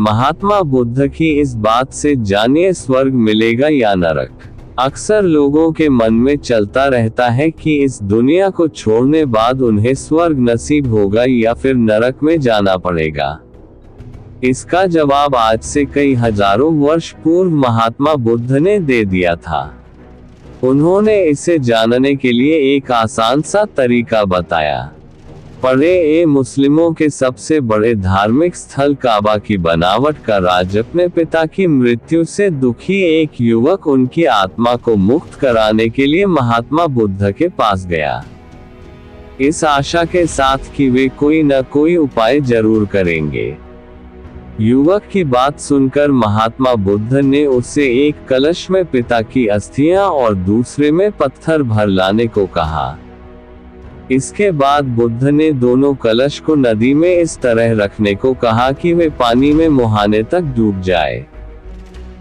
महात्मा बुद्ध की इस बात से जानिए स्वर्ग मिलेगा या नरक। अक्सर लोगों के मन में चलता रहता है कि इस दुनिया को छोड़ने बाद उन्हें स्वर्ग नसीब होगा या फिर नरक में जाना पड़ेगा। इसका जवाब आज से कई हजारों वर्ष पूर्व महात्मा बुद्ध ने दे दिया था। उन्होंने इसे जानने के लिए एक आसान सा तरीका बताया। पढ़े, मुस्लिमों के सबसे बड़े धार्मिक स्थल काबा की बनावट का राज अपने पिता की मृत्यु से दुखी एक युवक उनकी आत्मा को मुक्त कराने के लिए महात्मा बुद्ध के पास गया, इस आशा के साथ कि वे कोई न कोई उपाय जरूर करेंगे। युवक की बात सुनकर महात्मा बुद्ध ने उससे एक कलश में पिता की अस्थियां और दूसरे में पत्थर भर लाने को कहा। इसके बाद बुद्ध ने दोनों कलश को नदी में इस तरह रखने को कहा कि वे पानी में मुहाने तक डूब जाए।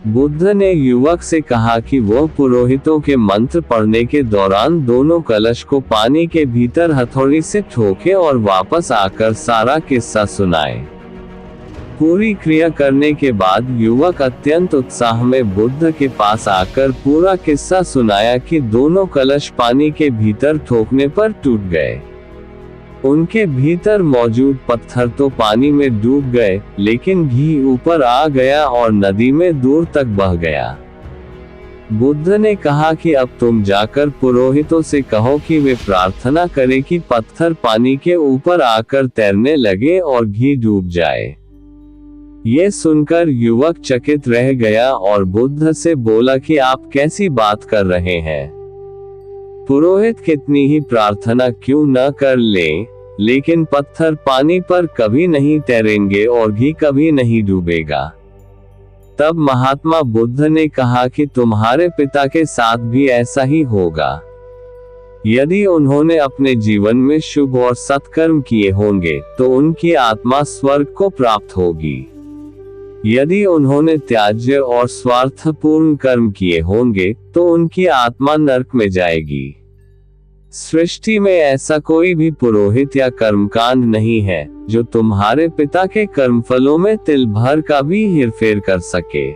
बुद्ध ने युवक से कहा कि वह पुरोहितों के मंत्र पढ़ने के दौरान दोनों कलश को पानी के भीतर हथौड़ी से ठोके और वापस आकर सारा किस्सा सुनाए। पूरी क्रिया करने के बाद युवक अत्यंत उत्साह में बुद्ध के पास आकर पूरा किस्सा सुनाया कि दोनों कलश पानी के भीतर ठोकने पर टूट गए। उनके भीतर मौजूद पत्थर तो पानी में डूब गए, लेकिन घी ऊपर आ गया और नदी में दूर तक बह गया। बुद्ध ने कहा कि अब तुम जाकर पुरोहितों से कहो कि वे प्रार्थना करें कि पत्थर पानी के ऊपर आकर तैरने लगे और घी डूब जाए। ये सुनकर युवक चकित रह गया और बुद्ध से बोला कि आप कैसी बात कर रहे हैं। पुरोहित कितनी ही प्रार्थना क्यों न कर लें, लेकिन पत्थर पानी पर कभी नहीं तैरेंगे और घी कभी नहीं डूबेगा। तब महात्मा बुद्ध ने कहा कि तुम्हारे पिता के साथ भी ऐसा ही होगा। यदि उन्होंने अपने जीवन में शुभ और सत्कर्म किए होंगे तो उनकी आत्मा स्वर्ग को प्राप्त होगी। यदि उन्होंने त्याज्य और स्वार्थपूर्ण कर्म किए होंगे तो उनकी आत्मा नरक में जाएगी। सृष्टि में ऐसा कोई भी पुरोहित या कर्मकांड नहीं है जो तुम्हारे पिता के कर्मफलों में तिल भर का भी हेरफेर कर सके।